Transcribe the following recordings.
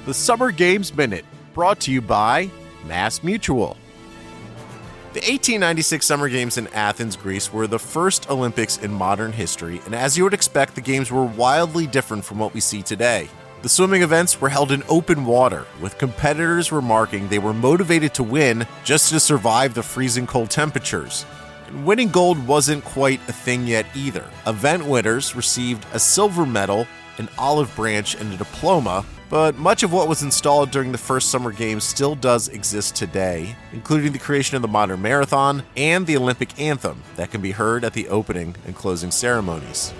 The Summer Games Minute, brought to you by Mass Mutual. The 1896 Summer Games in Athens, Greece were the first Olympics in modern history, and as you would expect, the games were wildly different from what we see today. The swimming events were held in open water, with competitors remarking they were motivated to win just to survive the freezing cold temperatures. And winning gold wasn't quite a thing yet either. Event winners received a silver medal, an olive branch, and a diploma, but much of what was installed during the first Summer Games still does exist today, including the creation of the modern marathon and the Olympic anthem that can be heard at the opening and closing ceremonies.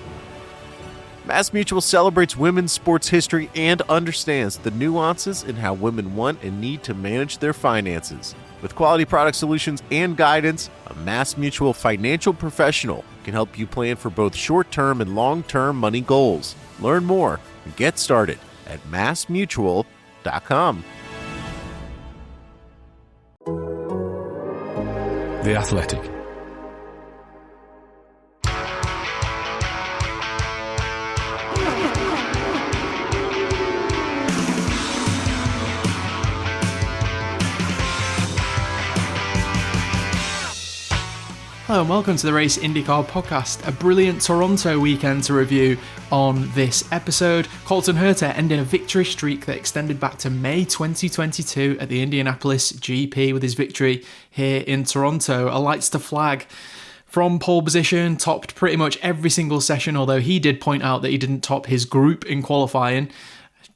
Mass Mutual celebrates women's sports history and understands the nuances in how women want and need to manage their finances. With quality product solutions and guidance, a Mass Mutual financial professional can help you plan for both short-term and long-term money goals. Learn more and get started at massmutual.com. The Athletic. Hello and welcome to the Race IndyCar Podcast, a brilliant Toronto weekend to review on this episode. Colton Herta ended a victory streak that extended back to May 2022 at the Indianapolis GP with his victory here in Toronto. A lights to flag from pole position, topped pretty much every single session, although he did point out that he didn't top his group in qualifying.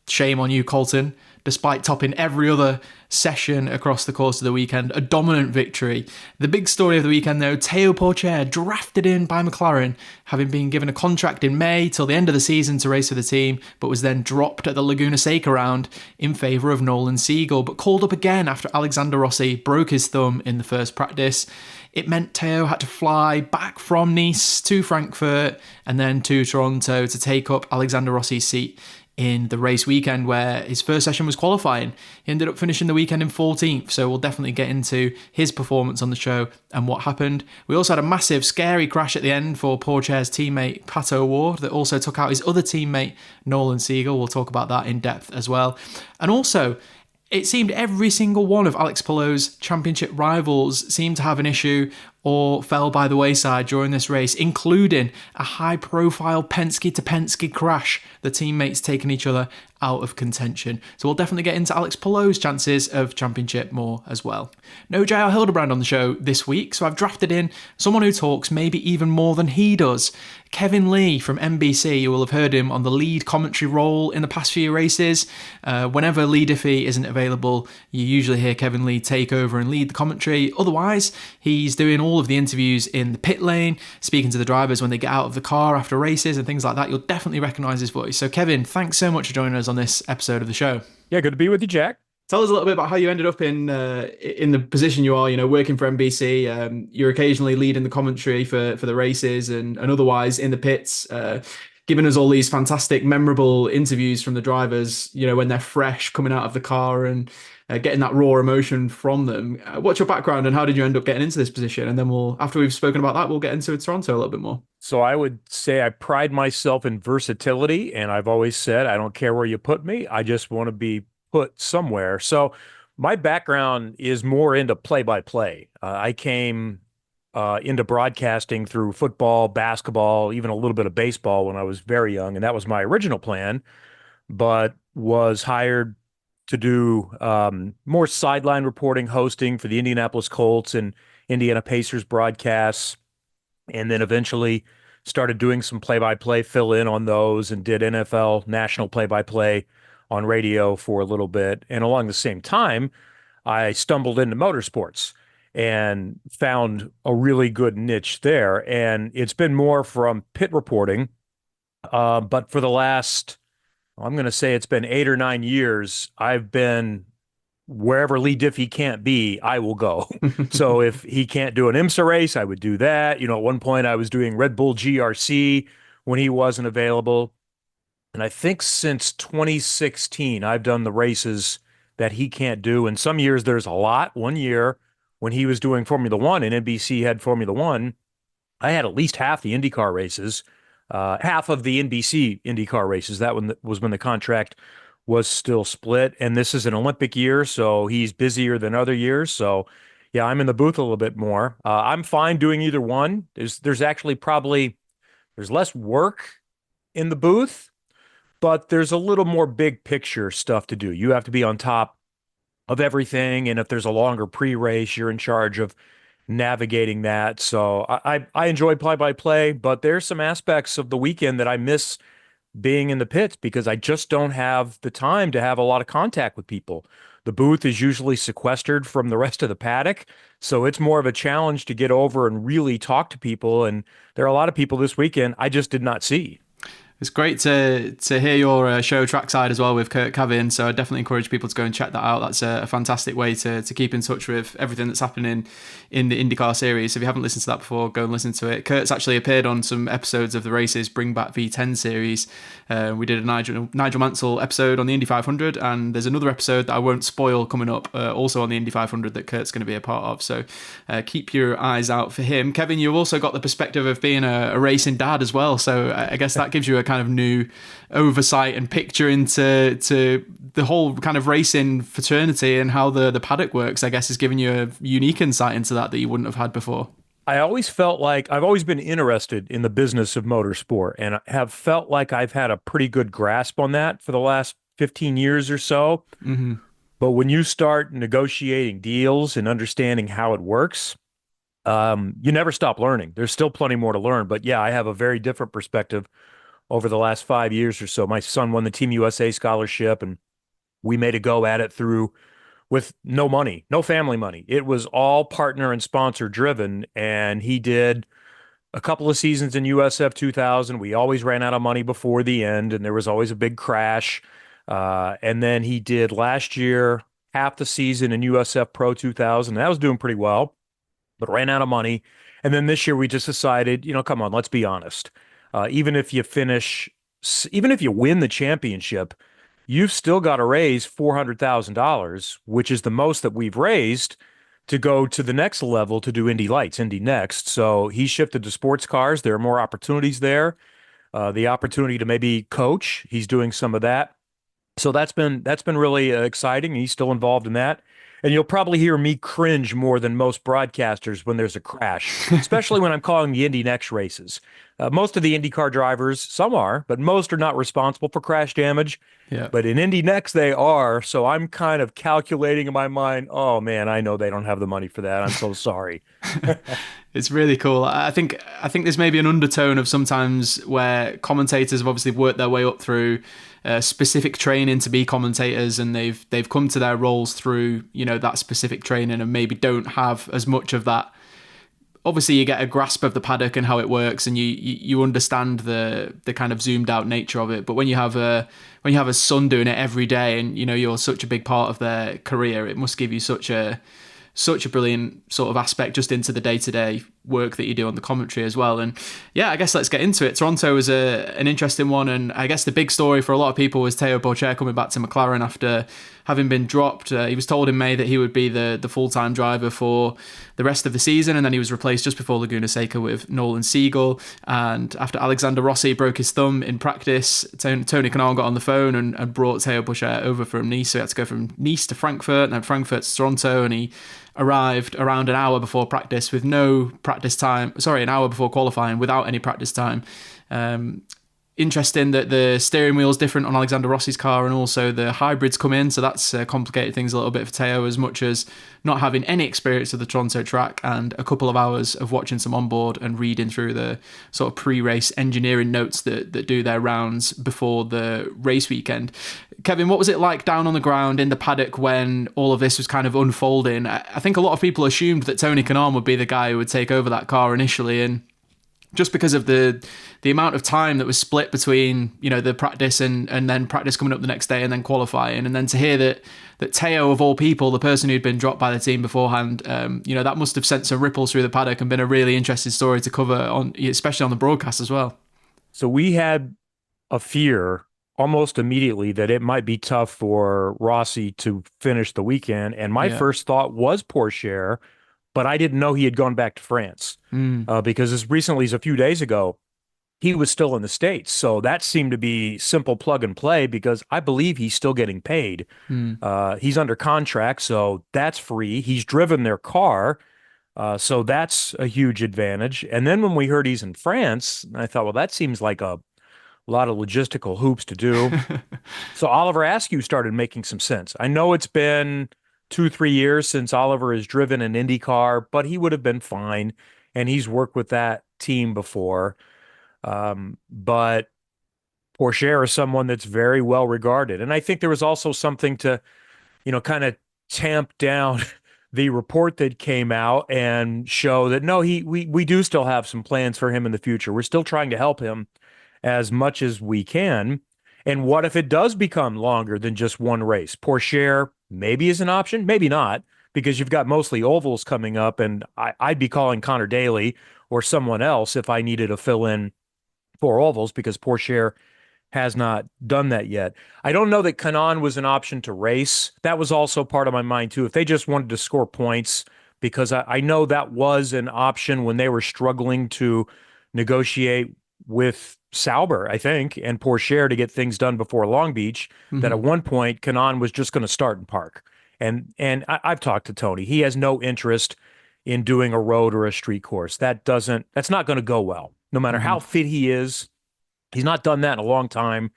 Shame on you, Colton. Despite topping every other session across the course of the weekend, a dominant victory. The big story of the weekend though, Theo Pourchaire drafted in by McLaren, having been given a contract in May till the end of the season to race for the team, but was then dropped at the Laguna Seca round in favour of Nolan Siegel, but called up again after Alexander Rossi broke his thumb in the first practice. It meant Theo had to fly back from Nice to Frankfurt and then to Toronto to take up Alexander Rossi's seat in the race weekend, where his first session was qualifying. He ended up finishing the weekend in 14th, so we'll definitely get into his performance on the show and what happened. We also had a massive, scary crash at the end for Pourchaire's teammate Pato O'Ward that also took out his other teammate Nolan Siegel. We'll talk about that in depth as well. And also, it seemed every single one of Alex Palou's championship rivals seemed to have an issue or fell by the wayside during this race, including a high-profile Penske to Penske crash, the teammates taking each other out of contention. So we'll definitely get into Alex Palou's chances of championship more as well. No J.R. Hildebrand on the show this week, so I've drafted in someone who talks maybe even more than he does. Kevin Lee from NBC, you will have heard him on the lead commentary role in the past few races. Whenever Lee Diffie isn't available, you usually hear Kevin Lee take over and lead the commentary. Otherwise, he's doing all of the interviews in the pit lane, speaking to the drivers when they get out of the car after races and things like that. You'll definitely recognise his voice. So Kevin, thanks so much for joining us on this episode of the show. Yeah, good to be with you, Jack. Tell us a little bit about how you ended up in the position you are, working for NBC. You're occasionally leading the commentary for the races and otherwise in the pits, giving us all these fantastic, memorable interviews from the drivers, when they're fresh coming out of the car and getting that raw emotion from them. What's your background and how did you end up getting into this position? And then after we've spoken about that, we'll get into Toronto a little bit more. So I would say I pride myself in versatility, and I've always said, I don't care where you put me. I just want to be put somewhere. So my background is more into play-by-play. I came into broadcasting through football, basketball, even a little bit of baseball when I was very young, and that was my original plan, but was hired to do more sideline reporting, hosting for the Indianapolis Colts and Indiana Pacers broadcasts, and then eventually started doing some play-by-play, fill in on those, and did NFL national play-by-play on radio for a little bit. And along the same time, I stumbled into motorsports and found a really good niche there. And it's been more from pit reporting, but for the last, I'm going to say it's been 8 or 9 years, I've been wherever Lee Diffie can't be, I will go. So if he can't do an IMSA race, I would do that. At one point I was doing Red Bull GRC when he wasn't available. And I think since 2016, I've done the races that he can't do. And some years there's a lot. One year when he was doing Formula One and NBC had Formula One, I had at least half the IndyCar races, half of the NBC IndyCar races. That one was when the contract was still split. And this is an Olympic year, so he's busier than other years. So yeah, I'm in the booth a little bit more. I'm fine doing either one. There's actually probably there's less work in the booth, but there's a little more big picture stuff to do. You have to be on top of everything. And if there's a longer pre-race, you're in charge of navigating that. So I enjoy play-by-play, but there's some aspects of the weekend that I miss being in the pits because I just don't have the time to have a lot of contact with people. The booth is usually sequestered from the rest of the paddock, so it's more of a challenge to get over and really talk to people. And there are a lot of people this weekend I just did not see. It's great to hear your show trackside as well with Kurt Cavan. So I definitely encourage people to go and check that out. That's a fantastic way to keep in touch with everything that's happening in the IndyCar series. So if you haven't listened to that before, go and listen to it. Kurt's actually appeared on some episodes of the Race's Bring Back V10 series. We did a Nigel Mansell episode on the Indy 500, and there's another episode that I won't spoil coming up, also on the Indy 500 that Kurt's going to be a part of. So keep your eyes out for him. Kevin, you've also got the perspective of being a racing dad as well. So I guess that gives you a kind of new oversight and picture into the whole kind of racing fraternity and how the paddock works. I guess is giving you a unique insight into that you wouldn't have had before. I always felt like I've always been interested in the business of motorsport and have felt like I've had a pretty good grasp on that for the last 15 years or so. Mm-hmm. But when you start negotiating deals and understanding how it works, you never stop learning. There's still plenty more to learn. But yeah, I have a very different perspective over the last 5 years or so. My son won the Team USA scholarship, and we made a go at it with no money, no family money. It was all partner and sponsor driven. And he did a couple of seasons in USF 2000. We always ran out of money before the end, and there was always a big crash. And then he did last year half the season in USF Pro 2000. That was doing pretty well, but ran out of money. And then this year we just decided, come on, let's be honest. Even if you win the championship, you've still got to raise $400,000, which is the most that we've raised to go to the next level to do Indy Lights, Indy Next. So he shifted to sports cars. There are more opportunities there. The opportunity to maybe coach, he's doing some of that. So that's been really exciting. He's still involved in that. And you'll probably hear me cringe more than most broadcasters when there's a crash, especially when I'm calling the Indy Next races. Most of the IndyCar drivers, some are, but most are not responsible for crash damage. Yeah. But in Indy Next, they are. So I'm kind of calculating in my mind, oh, man, I know they don't have the money for that. I'm so sorry. It's really cool. I think there's maybe an undertone of sometimes where commentators have obviously worked their way up through specific training to be commentators, and they've come to their roles through that specific training, and maybe don't have as much of that. Obviously, you get a grasp of the paddock and how it works, and you understand the kind of zoomed out nature of it. But when you have a son doing it every day, and you're such a big part of their career, it must give you such a brilliant sort of aspect just into the day-to-day work that you do on the commentary as well. And yeah, I guess let's get into it. Toronto was an interesting one, and I guess the big story for a lot of people was Theo Pourchaire coming back to McLaren after having been dropped. He was told in May that he would be the full-time driver for the rest of the season, and then he was replaced just before Laguna Seca with Nolan Siegel. And after Alexander Rossi broke his thumb in practice, Tony Kanaan got on the phone and brought Theo Pourchaire over from Nice. So he had to go from Nice to Frankfurt, and then Frankfurt to Toronto, and he arrived around an hour before practice with no practice time. Sorry, an hour before qualifying without any practice time. Interesting that the steering wheel is different on Alexander Rossi's car, and also the hybrids come in, so that's complicated things a little bit for Theo, as much as not having any experience of the Toronto track and a couple of hours of watching some onboard and reading through the sort of pre-race engineering notes that do their rounds before the race weekend. Kevin, what was it like down on the ground in the paddock when all of this was kind of unfolding? I think a lot of people assumed that Tony Kanaan would be the guy who would take over that car initially, and just because of the amount of time that was split between the practice and then practice coming up the next day and then qualifying, and then to hear that Theo, of all people, the person who'd been dropped by the team beforehand, that must have sent some ripples through the paddock and been a really interesting story to cover especially on the broadcast as well. So we had a fear almost immediately that it might be tough for Rossi to finish the weekend, and my first thought was Pourchaire, but I didn't know he had gone back to France because as recently as a few days ago, he was still in the States. So that seemed to be simple plug and play because I believe he's still getting paid. He's under contract, so that's free. He's driven their car, so that's a huge advantage. And then when we heard he's in France, I thought, well, that seems like a lot of logistical hoops to do. So Oliver Askew started making some sense. I know it's been 2-3 years since Oliver has driven an IndyCar, but he would have been fine, and he's worked with that team before. But Pourchaire is someone that's very well regarded. And I think there was also something to, kind of tamp down the report that came out and show that, no, we do still have some plans for him in the future. We're still trying to help him as much as we can. And what if it does become longer than just one race? Pourchaire maybe is an option, maybe not, because you've got mostly ovals coming up, and I'd be calling Connor Daly or someone else if I needed to fill in for ovals, because Pourchaire has not done that yet. I don't know that Kanaan was an option to race. That was also part of my mind too. If they just wanted to score points, because I know that was an option when they were struggling to negotiate with Sauber, I think, and Pourchaire to get things done before Long Beach, that at one point Kanaan was just going to start and park. And I've talked to Tony. He has no interest in doing a road or a street course. That's not going to go well. No matter how fit he is, he's not done that in a long time.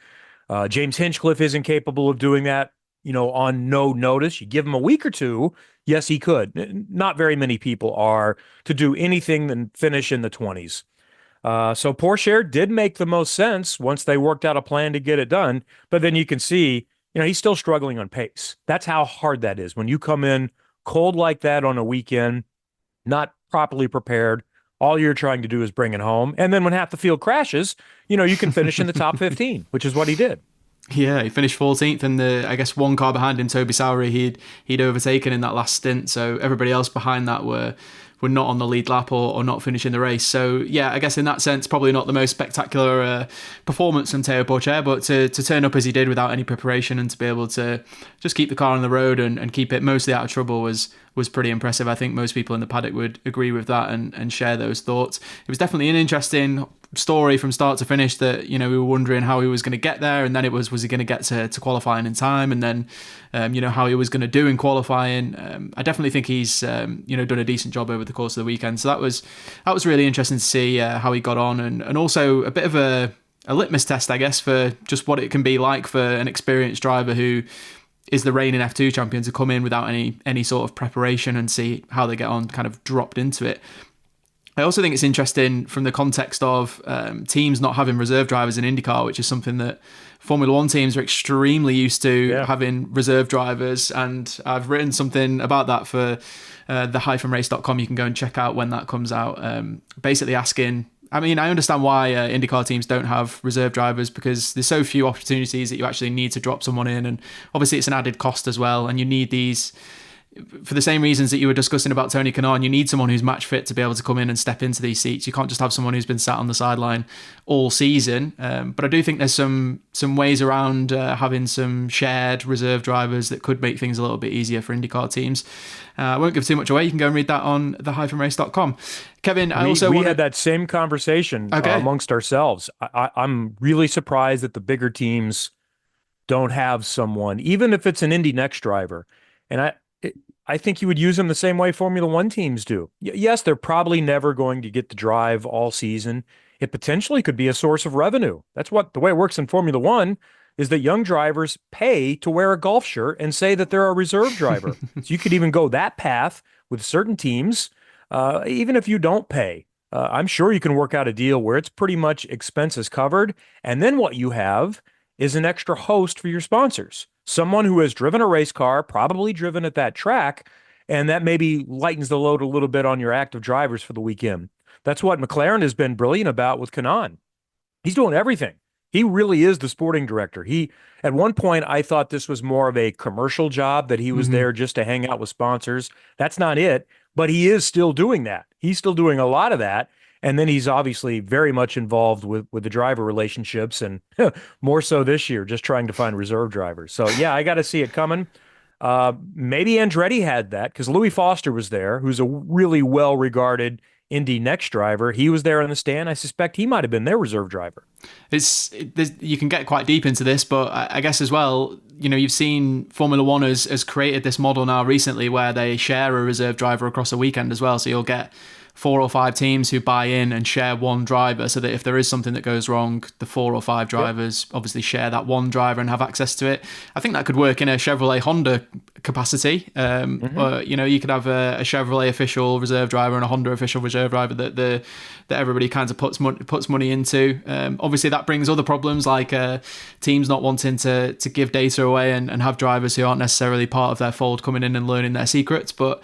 James Hinchcliffe isn't capable of doing that, on no notice. You give him a week or two, yes, he could. Not very many people are to do anything than finish in the 20s. So Pourchaire did make the most sense once they worked out a plan to get it done. But then you can see, he's still struggling on pace. That's how hard that is. When you come in cold like that on a weekend, not properly prepared, all you're trying to do is bring it home. And then when half the field crashes, you can finish in the top 15, which is what he did. Yeah, he finished 14th, and I guess one car behind him, Toby Sowery, he'd overtaken in that last stint. So everybody else behind that were not on the lead lap or not finishing the race. So yeah, I guess in that sense, probably not the most spectacular performance from Theo Pourchaire, but to turn up as he did without any preparation and to be able to just keep the car on the road and keep it mostly out of trouble was pretty impressive. I think most people in the paddock would agree with that and share those thoughts. It was definitely an interesting story from start to finish that, we were wondering how he was going to get there, and then it was he going to get to qualifying in time, and then, how he was going to do in qualifying. I definitely think he's, done a decent job over the course of the weekend. So that was really interesting to see how he got on, and also a bit of a litmus test, I guess, for just what it can be like for an experienced driver who is the reigning F2 champion to come in without any sort of preparation and see how they get on, kind of dropped into it. I also think it's interesting from the context of teams not having reserve drivers in IndyCar, which is something that Formula One teams are extremely used to, having reserve drivers. And I've written something about that for the-race.com. You can go and check out when that comes out. Basically asking, I understand why IndyCar teams don't have reserve drivers, because there's so few opportunities that you actually need to drop someone in. And obviously it's an added cost as well. And you need these, for the same reasons that you were discussing about Tony Kanaan, you need someone who's match fit to be able to come in and step into these seats. You can't just have someone who's been sat on the sideline all season. But I do think there's some ways around having some shared reserve drivers that could make things a little bit easier for IndyCar teams. I won't give too much away. You can go and read that on the-race.com. Kevin, we had that same conversation amongst ourselves. I'm really surprised that the bigger teams don't have someone, even if it's an Indy Next driver. And I think you would use them the same way Formula One teams do. Yes, they're probably never going to get to drive all season. It potentially could be a source of revenue. That's the way it works in Formula One, is that young drivers pay to wear a golf shirt and say that they're a reserve driver. So you could even go that path with certain teams, even if you don't pay. I'm sure you can work out a deal where it's pretty much expenses covered. And then what you have is an extra host for your sponsors. Someone who has driven a race car, probably driven at that track, and that maybe lightens the load a little bit on your active drivers for the weekend. That's what McLaren has been brilliant about with Kanaan. He's doing everything. He really is the sporting director. At one point, I thought this was more of a commercial job, that he was there just to hang out with sponsors. That's not it, but he is still doing that. He's still doing a lot of that. And then he's obviously very much involved with the driver relationships, and more so this year, just trying to find reserve drivers. So yeah, I got to see it coming. Maybe Andretti had that, because Louis Foster was there, who's a really well-regarded Indy next driver. He was there in the stand. I suspect he might have been their reserve driver. You can get quite deep into this, but I guess as well, you've seen Formula One has created this model now recently where they share a reserve driver across a weekend as well. So you'll get 4 or 5 teams who buy in and share one driver, so that if there is something that goes wrong, the 4 or 5 drivers obviously share that one driver and have access to it. I think that could work in a Chevrolet Honda capacity. Or, you could have a Chevrolet official reserve driver and a Honda official reserve driver that everybody kind of puts money into. Obviously, that brings other problems like teams not wanting to give data away and have drivers who aren't necessarily part of their fold coming in and learning their secrets. But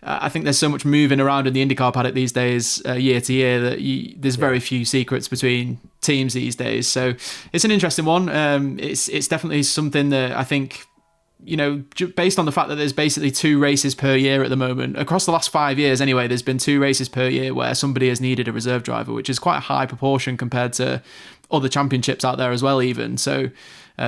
I think there's so much moving around in the IndyCar paddock these days, year to year, that there's very few secrets between teams these days. So it's an interesting one. It's definitely something that I think, based on the fact that there's basically 2 races per year at the moment, across the last 5 years anyway, there's been 2 races per year where somebody has needed a reserve driver, which is quite a high proportion compared to other championships out there as well even. So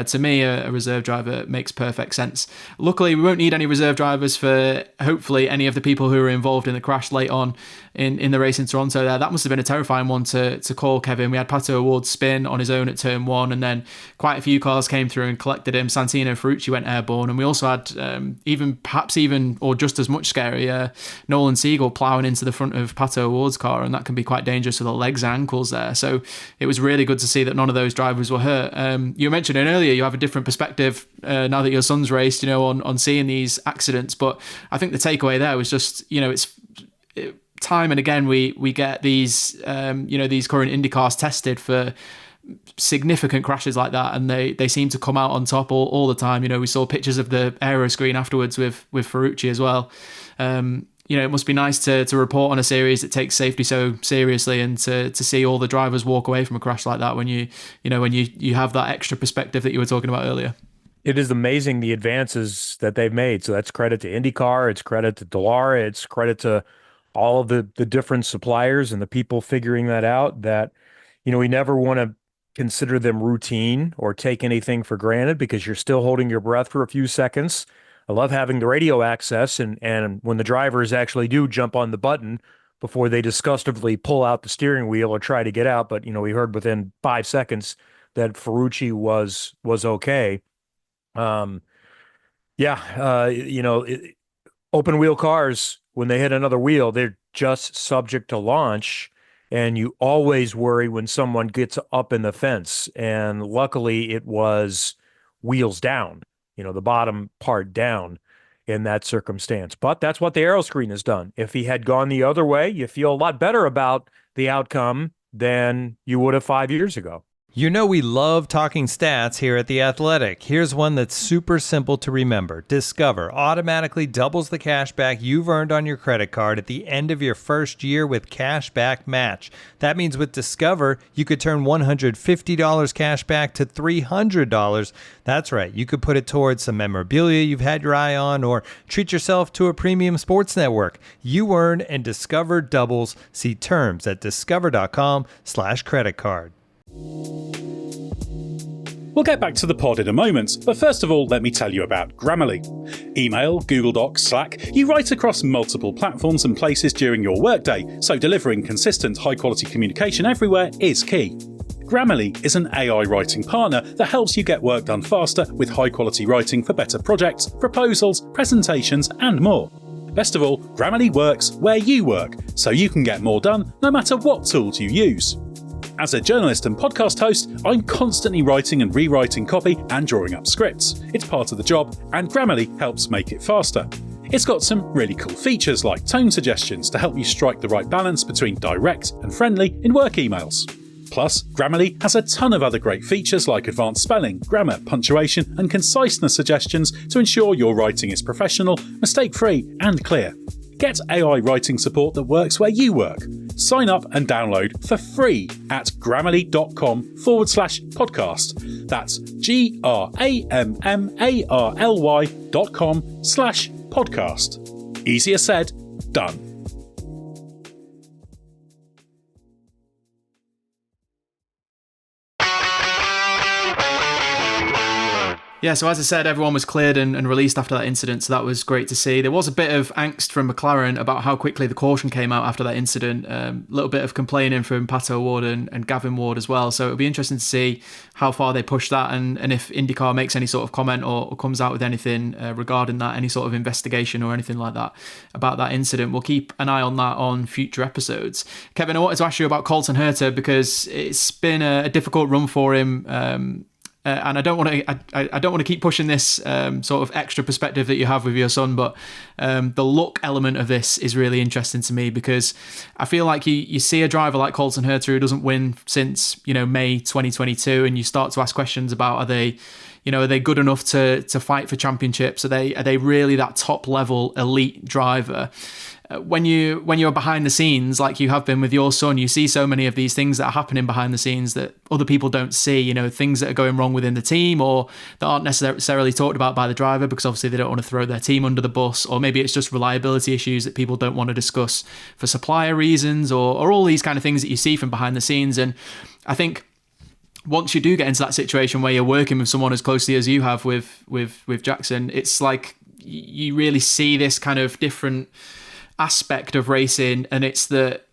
to me, a reserve driver makes perfect sense. Luckily, we won't need any reserve drivers for, hopefully, any of the people who were involved in the crash late on in the race in Toronto there. That must have been a terrifying one to call, Kevin. We had Pato O'Ward spin on his own at turn 1, and then quite a few cars came through and collected him. Santino Ferrucci went airborne, and we also had even or just as much scary, Nolan Siegel ploughing into the front of Pato O'Ward's car, and that can be quite dangerous for the legs and ankles there. So it was really good to see that none of those drivers were hurt. You mentioned it earlier, you have a different perspective now that your son's raced, on seeing these accidents. But I think the takeaway there was just, time and again we get these, these current IndyCars tested for significant crashes like that, and they seem to come out on top all the time. We saw pictures of the aero screen afterwards with Ferrucci as well. It must be nice to report on a series that takes safety so seriously, and to see all the drivers walk away from a crash like that when you have that extra perspective that you were talking about earlier. It is amazing the advances that they've made. So that's credit to IndyCar, it's credit to Dallara, it's credit to all of the different suppliers and the people figuring that out, that, we never want to consider them routine or take anything for granted, because you're still holding your breath for a few seconds. I love having the radio access, and when the drivers actually do jump on the button before they disgustingly pull out the steering wheel or try to get out. But, we heard within 5 seconds that Ferrucci was okay. Open wheel cars, when they hit another wheel, they're just subject to launch, and you always worry when someone gets up in the fence. And luckily it was wheels down, the bottom part down in that circumstance. But that's what the aero screen has done. If he had gone the other way, you feel a lot better about the outcome than you would have 5 years ago. We love talking stats here at The Athletic. Here's one that's super simple to remember. Discover automatically doubles the cash back you've earned on your credit card at the end of your first year with Cash Back Match. That means with Discover, you could turn $150 cash back to $300. That's right. You could put it towards some memorabilia you've had your eye on, or treat yourself to a premium sports network. You earn, and Discover doubles. See terms at discover.com/credit card. We'll get back to the pod in a moment, but first of all, let me tell you about Grammarly. Email, Google Docs, Slack, you write across multiple platforms and places during your workday, so delivering consistent, high-quality communication everywhere is key. Grammarly is an AI writing partner that helps you get work done faster with high-quality writing for better projects, proposals, presentations, and more. Best of all, Grammarly works where you work, so you can get more done no matter what tools you use. As a journalist and podcast host, I'm constantly writing and rewriting copy and drawing up scripts. It's part of the job, and Grammarly helps make it faster. It's got some really cool features like tone suggestions to help you strike the right balance between direct and friendly in work emails. Plus, Grammarly has a ton of other great features like advanced spelling, grammar, punctuation, and conciseness suggestions to ensure your writing is professional, mistake-free, and clear. Get AI writing support that works where you work. Sign up and download for free at grammarly.com/podcast. That's grammarly.com/podcast. Easier said, done. Yeah, so as I said, everyone was cleared and released after that incident, so that was great to see. There was a bit of angst from McLaren about how quickly the caution came out after that incident. A little bit of complaining from Pato O'Ward and Gavin Ward as well, so it'll be interesting to see how far they push that and if IndyCar makes any sort of comment or comes out with anything regarding that, any sort of investigation or anything like that about that incident. We'll keep an eye on that on future episodes. Kevin, I wanted to ask you about Colton Herta because it's been a difficult run for him. And I don't want to keep pushing this sort of extra perspective that you have with your son, but the luck element of this is really interesting to me because I feel like you see a driver like Colton Herta who doesn't win since May 2022, and you start to ask questions about are they good enough to fight for championships? Are they really that top level elite driver? When you're behind the scenes, like you have been with your son, you see so many of these things that are happening behind the scenes that other people don't see, things that are going wrong within the team or that aren't necessarily talked about by the driver because obviously they don't want to throw their team under the bus, or maybe it's just reliability issues that people don't want to discuss for supplier reasons or all these kind of things that you see from behind the scenes. And I think once you do get into that situation where you're working with someone as closely as you have with Jackson, it's like you really see this kind of different aspect of racing, and it's that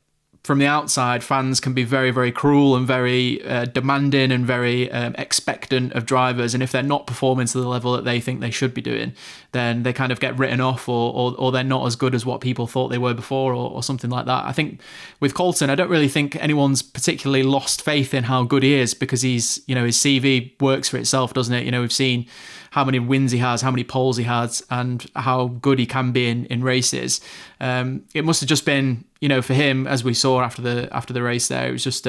from the outside fans can be very, very cruel and very demanding and very expectant of drivers, and if they're not performing to the level that they think they should be doing, then they kind of get written off or they're not as good as what people thought they were before or something like that. I think with Colton, I don't really think anyone's particularly lost faith in how good he is because he's his CV works for itself, doesn't it? We've seen how many wins he has, how many poles he has, and how good he can be in races. It must have just been, for him, as we saw after the race there, it was just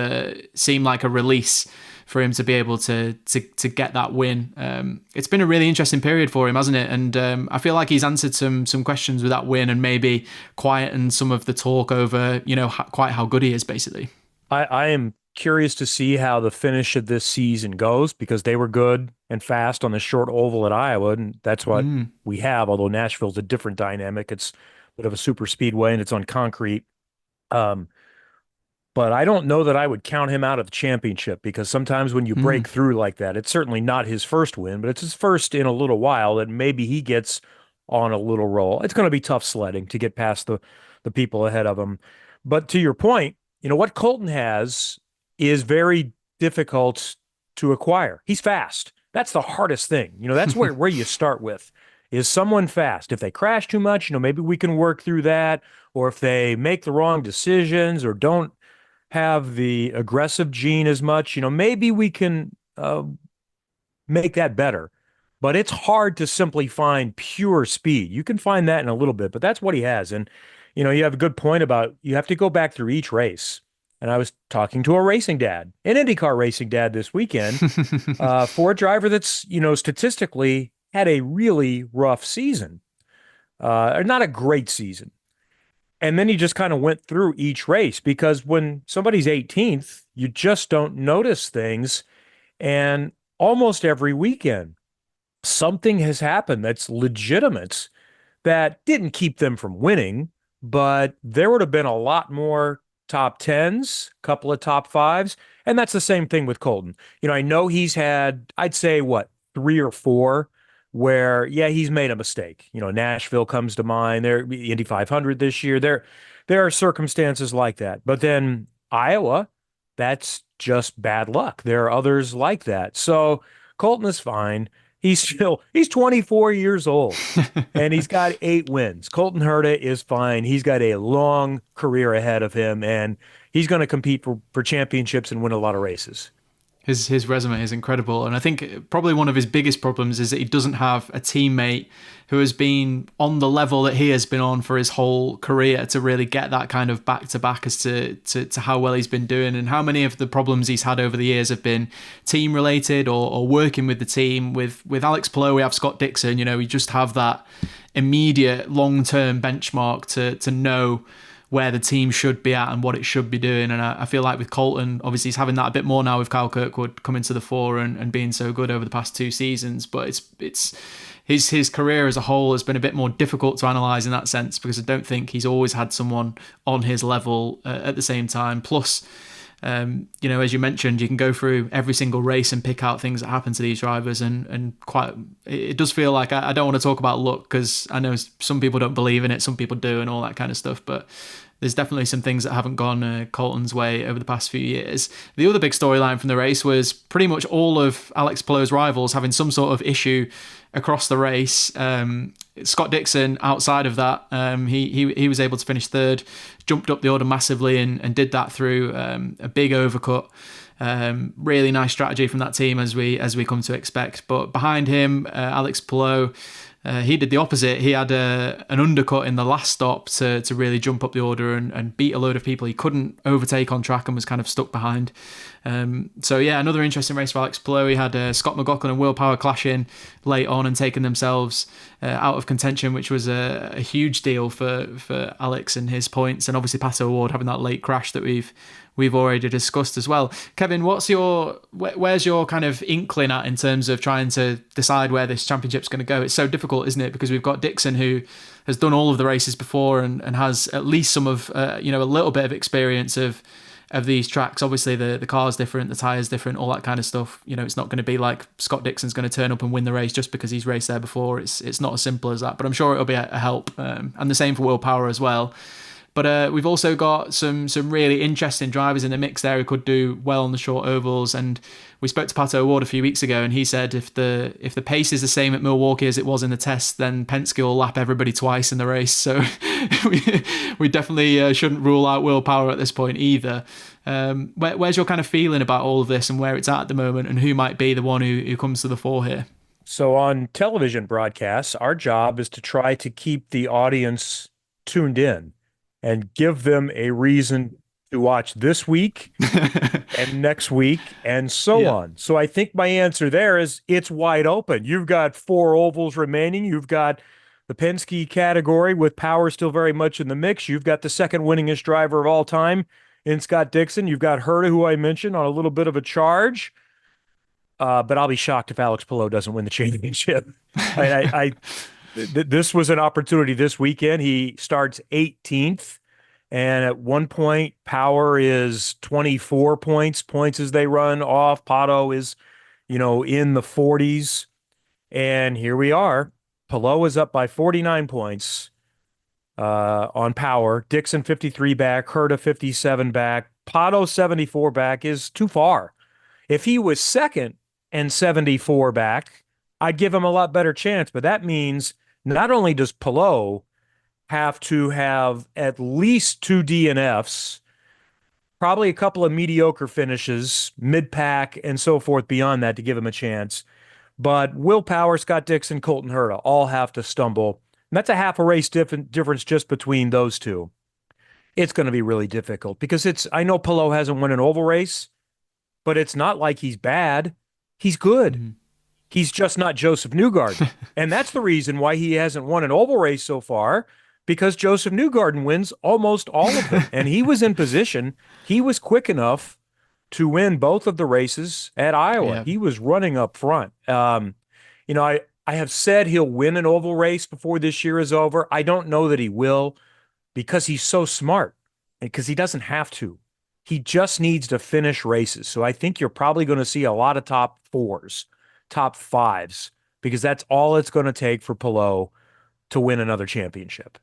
seemed like a release for him to be able to get that win. It's been a really interesting period for him, hasn't it? And I feel like he's answered some questions with that win and maybe quietened some of the talk over, quite how good he is, basically. I am curious to see how the finish of this season goes because they were good and fast on the short oval at Iowa, and that's what we have, although Nashville's a different dynamic. It's a bit of a super speedway, and it's on concrete. But I don't know that I would count him out of the championship because sometimes when you break through like that, it's certainly not his first win, but it's his first in a little while, and maybe he gets on a little roll. It's going to be tough sledding to get past the people ahead of him. But to your point, what Colton has is very difficult to acquire. He's fast. That's the hardest thing. That's where you start with is someone fast. If they crash too much, maybe we can work through that. Or if they make the wrong decisions or don't have the aggressive gene as much, maybe we can make that better. But it's hard to simply find pure speed. You can find that in a little bit, but that's what he has. And, you have a good point about you have to go back through each race. And I was talking to a racing dad, an IndyCar racing dad this weekend for a driver that's, statistically had a really rough season, not a great season. And then he just kind of went through each race because when somebody's 18th, you just don't notice things. And almost every weekend, something has happened that's legitimate that didn't keep them from winning, but there would have been a lot more top 10s, a couple of top 5s. And that's the same thing with Colton. I know he's had, I'd say, 3 or 4 where, he's made a mistake. Nashville comes to mind. There, Indy 500 this year. There are circumstances like that. But then Iowa, that's just bad luck. There are others like that. So Colton is fine. He's 24 years old and he's got 8 wins. Colton Herta is fine. He's got a long career ahead of him and he's going to compete for championships and win a lot of races. His resume is incredible. And I think probably one of his biggest problems is that he doesn't have a teammate who has been on the level that he has been on for his whole career to really get that kind of back-to-back as to how well he's been doing and how many of the problems he's had over the years have been team-related or working with the team. With Alex Palou, we have Scott Dixon. We just have that immediate long-term benchmark to know where the team should be at and what it should be doing. And I feel like with Colton, obviously he's having that a bit more now with Kyle Kirkwood coming to the fore and being so good over the past 2 seasons. But it's his career as a whole has been a bit more difficult to analyse in that sense because I don't think he's always had someone on his level at the same time. Plus, As you mentioned, you can go through every single race and pick out things that happen to these drivers, and it does feel like I don't want to talk about luck, because I know some people don't believe in it, some people do, and all that kind of stuff, but there's definitely some things that haven't gone Colton's way over the past few years. The other big storyline from the race was pretty much all of Alex Palou's rivals having some sort of issue across the race. Scott Dixon, outside of that, he was able to finish third, jumped up the order massively, and did that through a big overcut. Really nice strategy from that team, as we come to expect. But behind him, Alex Palou, he did the opposite. He had an undercut in the last stop to really jump up the order and beat a load of people he couldn't overtake on track and was kind of stuck behind. Another interesting race for Alex Palou. He had Scott McLaughlin and Will Power clashing late on and taking themselves out of contention, which was a huge deal for Alex and his points. And obviously Pato O'Ward having that late crash that we've already discussed as well. Kevin, where's your kind of inkling at in terms of trying to decide where this championship's going to go? It's so difficult, isn't it? Because we've got Dixon, who has done all of the races before and has at least some of a little bit of experience of these tracks. Obviously the car's different, the tyres different, all that kind of stuff. It's not going to be like Scott Dixon's going to turn up and win the race just because he's raced there before. It's not as simple as that, but I'm sure it'll be a help. And the same for Will Power as well. But we've also got some really interesting drivers in the mix there who could do well on the short ovals. And we spoke to Pato O'Ward a few weeks ago, and he said if the pace is the same at Milwaukee as it was in the test, then Penske will lap everybody twice in the race. So we definitely shouldn't rule out Will Power at this point either. Where's your kind of feeling about all of this and where it's at the moment, and who might be the one who comes to the fore here? So on television broadcasts, our job is to try to keep the audience tuned in and give them a reason to watch this week and next week and so on. So I think my answer there is it's wide open. You've got 4 ovals remaining. You've got the Penske category with Power still very much in the mix. You've got the second winningest driver of all time in Scott Dixon. You've got Herta, who I mentioned, on a little bit of a charge. But I'll be shocked if Alex Palou doesn't win the championship. This was an opportunity this weekend. He starts 18th, and at one point, Power is 24 points as they run off. Pato is, in the 40s. And here we are. Palou is up by 49 points on Power. Dixon 53 back, Herta 57 back. Pato 74 back is too far. If he was second and 74 back, I'd give him a lot better chance. But that means not only does Palou have to have at least 2 DNFs, probably a couple of mediocre finishes, mid-pack, and so forth beyond that to give him a chance, but Will Power, Scott Dixon, Colton Herta all have to stumble. And that's a half a race difference just between those two. It's going to be really difficult because I know Palou hasn't won an oval race, but it's not like he's bad. He's good. Mm-hmm. He's just not Joseph Newgarden. And that's the reason why he hasn't won an oval race so far, because Joseph Newgarden wins almost all of them. And he was in position. He was quick enough to win both of the races at Iowa. Yeah. He was running up front. I have said he'll win an oval race before this year is over. I don't know that he will, because he's so smart and because he doesn't have to. He just needs to finish races. So I think you're probably going to see a lot of top 4s, top 5s, because that's all it's going to take for Palou to win another championship.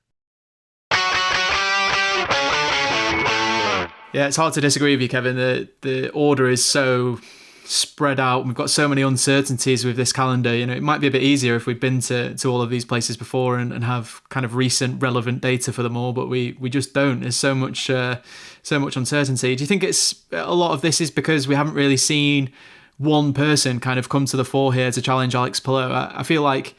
Yeah, it's hard to disagree with you, Kevin. The order is so spread out. We've got so many uncertainties with this calendar. It might be a bit easier if we'd been to all of these places before and have kind of recent relevant data for them all, but we just don't. There's so much uncertainty. Do you think it's a lot of this is because we haven't really seen one person kind of come to the fore here to challenge Alex Palou? I feel like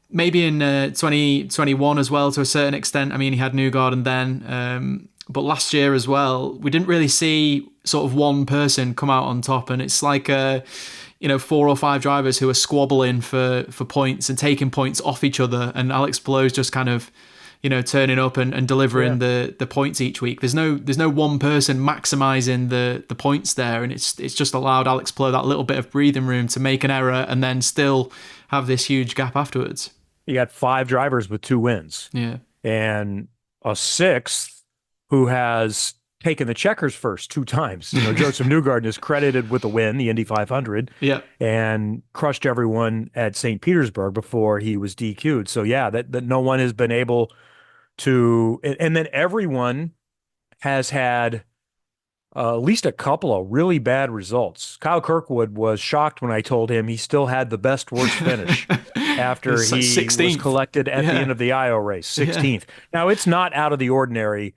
maybe in 2021 as well, to a certain extent. I mean, he had Newgarden then, but last year as well, we didn't really see sort of one person come out on top, and it's like 4 or 5 drivers who are squabbling for points and taking points off each other, and Alex Palou's just kind of turning up and delivering the points each week. There's no one person maximizing the points there, and it's just allowed Alex Palou that little bit of breathing room to make an error and then still have this huge gap afterwards. You got 5 drivers with 2 wins. Yeah. And a 6th who has taken the checkers first 2 times. Joseph Newgarden is credited with the win, the Indy 500, and crushed everyone at St. Petersburg before he was DQ'd. So yeah, that no one has been able to, and then everyone has had at least a couple of really bad results. Kyle Kirkwood was shocked when I told him he still had the best worst finish after he 16th. was collected at the end of the Iowa race, 16th. Now, it's not out of the ordinary.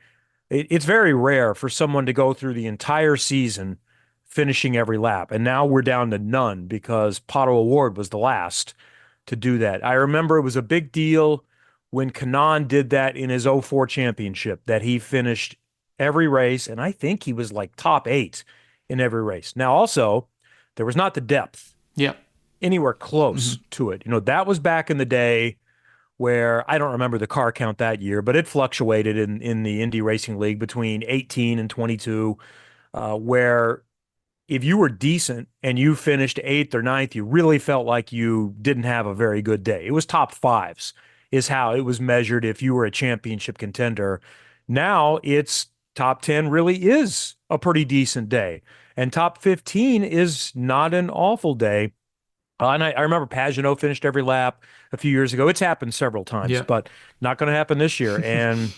It's very rare for someone to go through the entire season finishing every lap. And now we're down to none because Pato O'Ward was the last to do that. I remember it was a big deal when Kanaan did that in his 04 championship, that he finished every race, and I think he was like top 8 in every race. Now, also, there was not the depth anywhere close to it. That was back in the day where I don't remember the car count that year, but it fluctuated in the Indy Racing League between 18 and 22, where if you were decent and you finished 8th or 9th, you really felt like you didn't have a very good day. It was top 5s is how it was measured if you were a championship contender. Now it's top 10 really is a pretty decent day. And top 15 is not an awful day. And I remember Pagenaud finished every lap a few years ago. It's happened several times, but not going to happen this year. And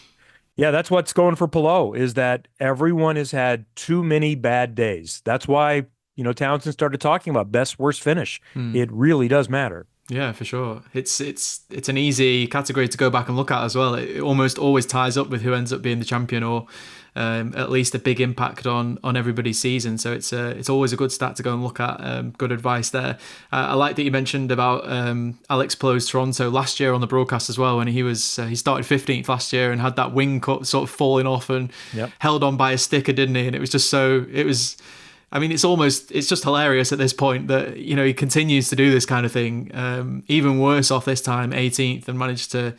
yeah, that's what's going for Palou, is that everyone has had too many bad days. That's why, Townsend started talking about best, worst finish. It really does matter. Yeah, for sure. It's an easy category to go back and look at as well. It almost always ties up with who ends up being the champion, or at least a big impact on everybody's season. So it's always a good stat to go and look at. Good advice there. I like that you mentioned about Alex Palou's Toronto last year on the broadcast as well, when he started 15th last year and had that wing cut sort of falling off and held on by a sticker, didn't he? And it was just it's just hilarious at this point that, he continues to do this kind of thing. Even worse off this time, 18th, and managed to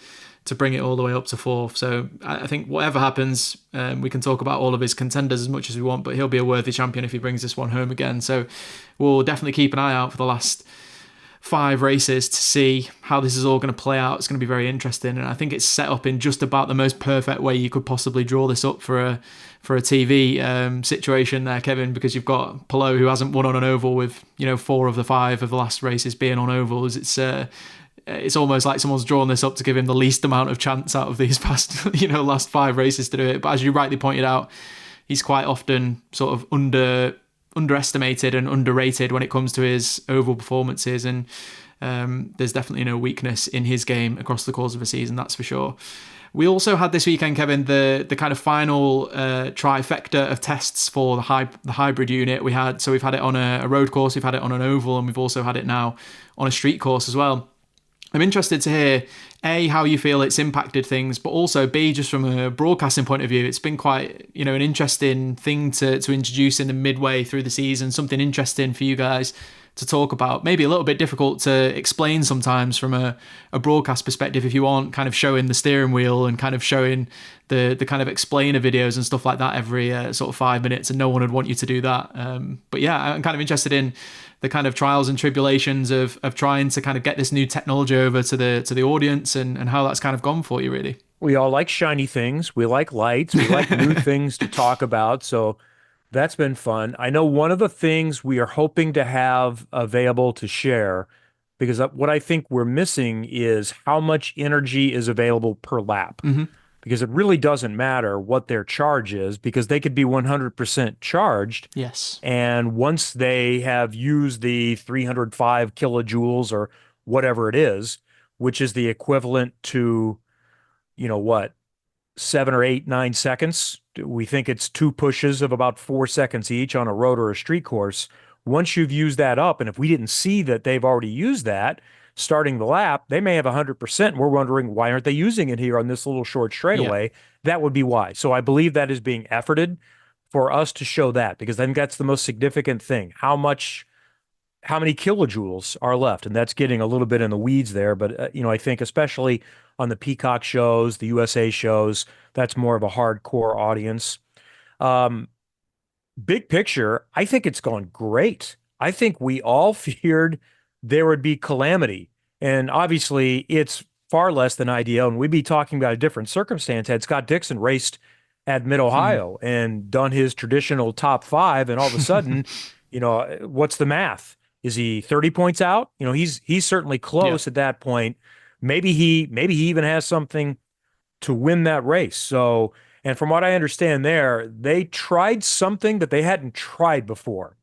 bring it all the way up to 4th. So I think whatever happens, we can talk about all of his contenders as much as we want, but he'll be a worthy champion if he brings this one home again. So we'll definitely keep an eye out for the last 5 races to see how this is all going to play out. It's going to be very interesting, and I think it's set up in just about the most perfect way you could possibly draw this up for a TV situation there, Kevin, because you've got Palou, who hasn't won on an oval, with 4 of the 5 of the last races being on ovals. It's almost like someone's drawn this up to give him the least amount of chance out of these past last 5 races to do it. But as you rightly pointed out, he's quite often sort of underestimated and underrated when it comes to his oval performances, and there's definitely no weakness in his game across the course of a season, that's for sure. We also had this weekend, Kevin, the kind of final trifecta of tests for the hybrid unit. We've had it on a road course, we've had it on an oval, and we've also had it now on a street course as well. I'm interested to hear, A, how you feel it's impacted things, but also B, just from a broadcasting point of view, it's been quite, an interesting thing to introduce in the midway through the season, something interesting for you guys to talk about. Maybe a little bit difficult to explain sometimes from a broadcast perspective if you aren't kind of showing the steering wheel and kind of showing the kind of explainer videos and stuff like that every sort of 5 minutes, and no one would want you to do that. But yeah, I'm kind of interested in the kind of trials and tribulations of trying to kind of get this new technology over to the audience, and how that's kind of gone for you, really. We all like shiny things. We like lights. We like new things to talk about. So that's been fun. I know one of the things we are hoping to have available to share, because what I think we're missing is how much energy is available per lap. Because it really doesn't matter what their charge is, because they could be 100% charged. Yes. And once they have used the 305 kilojoules or whatever it is, which is the equivalent to, 7 or 8, 9 seconds. We think it's 2 pushes of about 4 seconds each on a road or a street course. Once you've used that up, and if we didn't see that they've already used that, starting the lap, they may have 100%. We're wondering, why aren't they using it here on this little short straightaway? That would be why. So I believe that is being efforted for us to show that, because I think that's the most significant thing. How many kilojoules are left? And that's getting a little bit in the weeds there. But, I think especially on the Peacock shows, the USA shows, that's more of a hardcore audience. Big picture, I think it's gone great. I think we all feared there would be calamity. And obviously it's far less than ideal. And we'd be talking about a different circumstance had Scott Dixon raced at Mid-Ohio and done his traditional top 5, and all of a sudden, what's the math? Is he 30 points out? He's certainly close at that point. Maybe he even has something to win that race. So, and from what I understand there, they tried something that they hadn't tried before.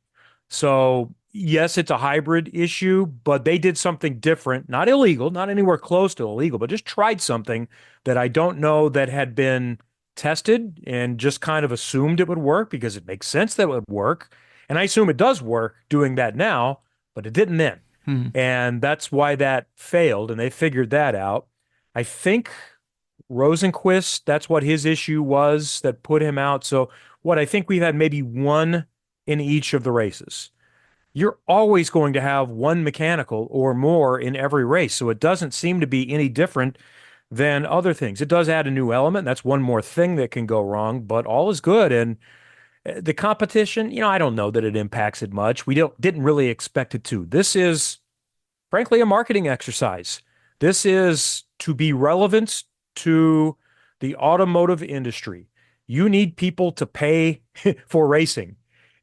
So yes, it's a hybrid issue, but they did something different, not illegal, not anywhere close to illegal, but just tried something that I don't know that had been tested and just kind of assumed it would work because it makes sense that it would work. And I assume it does work doing that now, but it didn't then. And that's why that failed, and they figured that out. I think Rosenquist, that's what his issue was that put him out. So I think we've had maybe one in each of the races. You're always going to have one mechanical or more in every race. So it doesn't seem to be any different than other things. It does add a new element. That's one more thing that can go wrong, but all is good. And the competition, I don't know that it impacts it much. We didn't really expect it to. This is, frankly, a marketing exercise. This is to be relevant to the automotive industry. You need people to pay for racing,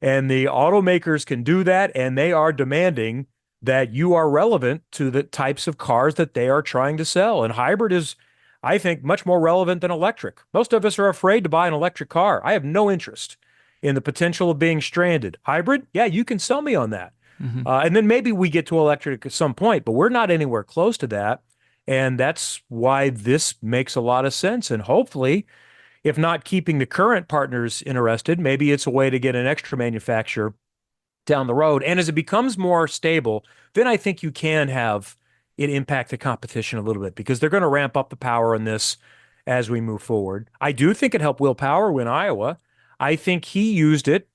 and the automakers can do that, and they are demanding that you are relevant to the types of cars that they are trying to sell. And hybrid is, I think, much more relevant than electric. Most of us are afraid to buy an electric car. I have no interest in the potential of being stranded. Hybrid, yeah, you can sell me on that. And then maybe we get to electric at some point, but we're not anywhere close to that. And that's why this makes a lot of sense. And hopefully, if not keeping the current partners interested, maybe it's a way to get an extra manufacturer down the road. And as it becomes more stable, then I think you can have it impact the competition a little bit because they're going to ramp up the power in this as we move forward. I do think it helped Will Power win Iowa. I think he used it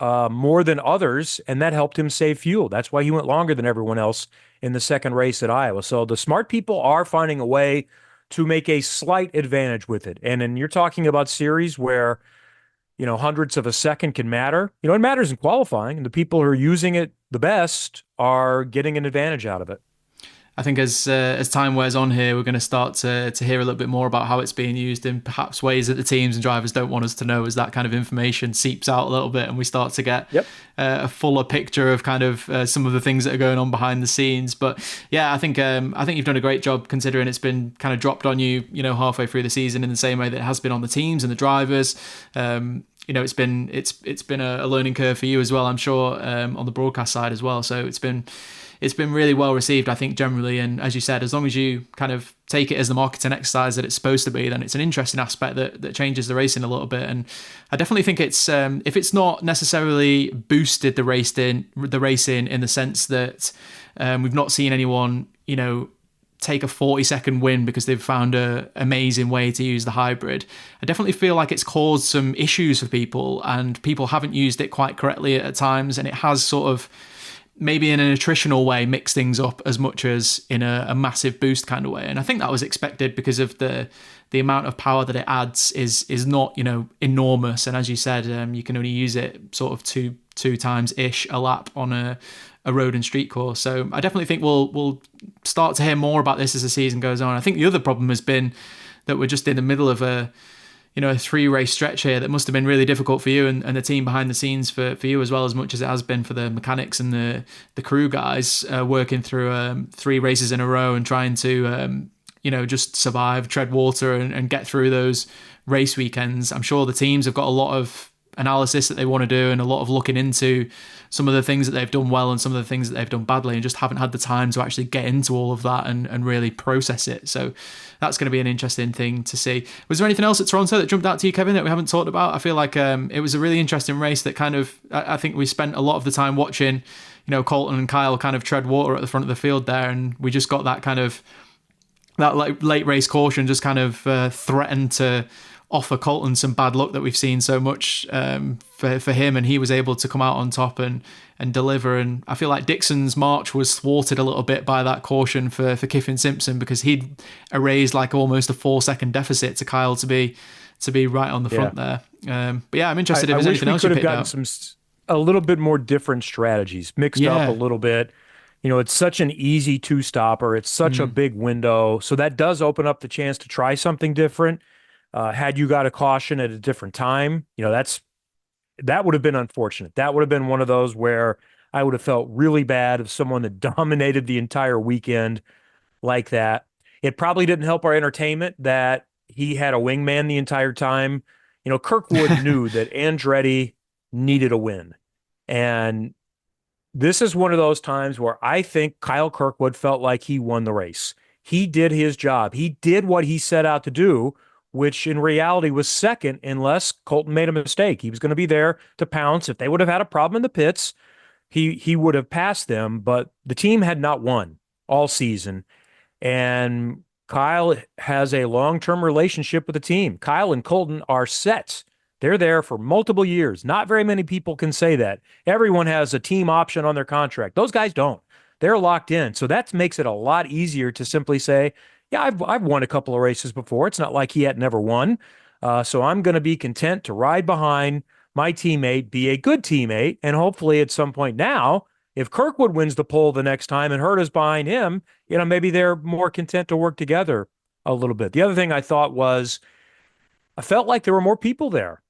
more than others, and that helped him save fuel. That's why he went longer than everyone else in the second race at Iowa. So the smart people are finding a way to make a slight advantage with it. And then you're talking about series where, hundredths of a second can matter. It matters in qualifying, and the people who are using it the best are getting an advantage out of it. I think as time wears on here, we're going to start to hear a little bit more about how it's being used in perhaps ways that the teams and drivers don't want us to know, as that kind of information seeps out a little bit and we start to get a fuller picture of kind of some of the things that are going on behind the scenes. But yeah, I think you've done a great job considering it's been kind of dropped on you, halfway through the season in the same way that it has been on the teams and the drivers. It's been a learning curve for you as well, I'm sure, on the broadcast side as well. So it's been really well received, I think, generally. And as you said, as long as you kind of take it as the marketing exercise that it's supposed to be, then it's an interesting aspect that changes the racing a little bit. And I definitely think it's if it's not necessarily boosted the racing in the sense that we've not seen anyone, take a 40-second win because they've found an amazing way to use the hybrid. I definitely feel like it's caused some issues for people, and people haven't used it quite correctly at times, and it has sort of, maybe in an attritional way, mix things up as much as in a massive boost kind of way. And I think that was expected because of the amount of power that it adds is not, enormous. And as you said, you can only use it sort of two times-ish a lap on a road and street course. So I definitely think we'll start to hear more about this as the season goes on. I think the other problem has been that we're just in the middle of a 3-race stretch here that must have been really difficult for you and the team behind the scenes for you as well, as much as it has been for the mechanics and the crew guys working through 3 races in a row and trying to just survive, tread water and get through those race weekends. I'm sure the teams have got a lot of analysis that they want to do and a lot of looking into some of the things that they've done well and some of the things that they've done badly, and just haven't had the time to actually get into all of that and really process it. So that's going to be an interesting thing to see. Was there anything else at Toronto that jumped out to you, Kevin, that we haven't talked about? I feel like it was a really interesting race that kind of, I think we spent a lot of the time watching, Colton and Kyle kind of tread water at the front of the field there, and we just got that kind of, that late race caution just kind of threatened to offer Colton some bad luck that we've seen so much for him, and he was able to come out on top and deliver. And I feel like Dixon's march was thwarted a little bit by that caution for Kiffin Simpson, because he'd erased like almost a 4-second deficit to Kyle to be right on the front there. But yeah, I'm interested if there's anything else you picked out. A little bit more different strategies mixed up a little bit. It's such an easy 2-stopper. It's such a big window. So that does open up the chance to try something different. Had you got a caution at a different time, that would have been unfortunate. That would have been one of those where I would have felt really bad if someone that dominated the entire weekend like that. It probably didn't help our entertainment that he had a wingman the entire time. Kirkwood knew that Andretti needed a win. And this is one of those times where I think Kyle Kirkwood felt like he won the race. He did his job. He did what he set out to do, which in reality was second unless Colton made a mistake. He was going to be there to pounce. If they would have had a problem in the pits, he would have passed them, but the team had not won all season. And Kyle has a long-term relationship with the team. Kyle and Colton are set. They're there for multiple years. Not very many people can say that. Everyone has a team option on their contract. Those guys don't. They're locked in. So that makes it a lot easier to simply say, yeah, I've won a couple of races before. It's not like he had never won. So I'm going to be content to ride behind my teammate, be a good teammate, and hopefully at some point now, if Kirkwood wins the pole the next time and Herta's behind him, maybe they're more content to work together a little bit. The other thing I thought was I felt like there were more people there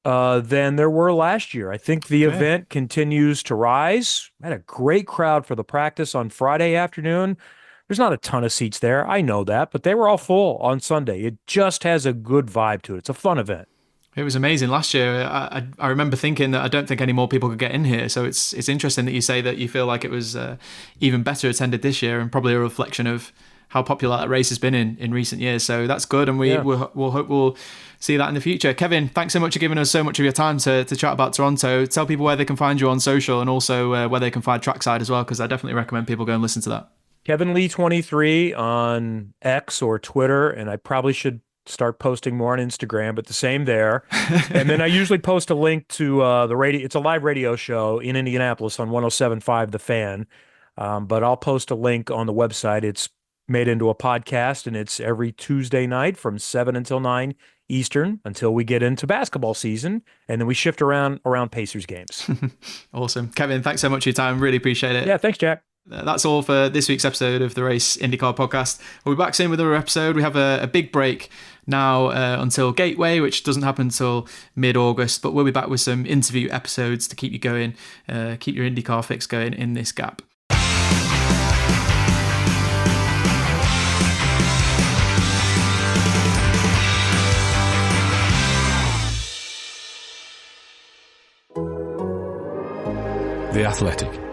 than there were last year. I think the event continues to rise. I had a great crowd for the practice on Friday afternoon. There's not a ton of seats there. I know that, but they were all full on Sunday. It just has a good vibe to it. It's a fun event. It was amazing last year. I remember thinking that I don't think any more people could get in here. So it's interesting that you say that you feel like it was even better attended this year, and probably a reflection of how popular that race has been in recent years. So that's good, and we'll hope we'll see that in the future. Kevin, thanks so much for giving us so much of your time to chat about Toronto. Tell people where they can find you on social, and also where they can find Trackside as well, because I definitely recommend people go and listen to that. Kevin Lee 23 on X or Twitter, and I probably should start posting more on Instagram, but the same there. And then I usually post a link to the radio. It's a live radio show in Indianapolis on 107.5 The Fan. But I'll post a link on the website. It's made into a podcast, and it's every Tuesday night from 7 until 9 Eastern until we get into basketball season. And then we shift around Pacers games. Awesome. Kevin, thanks so much for your time. Really appreciate it. Yeah, thanks, Jack. That's all for this week's episode of the Race IndyCar Podcast. We'll be back soon with another episode. We have a big break now until Gateway, which doesn't happen until mid-August, but we'll be back with some interview episodes to keep you going, keep your IndyCar fix going in this gap. The Athletic.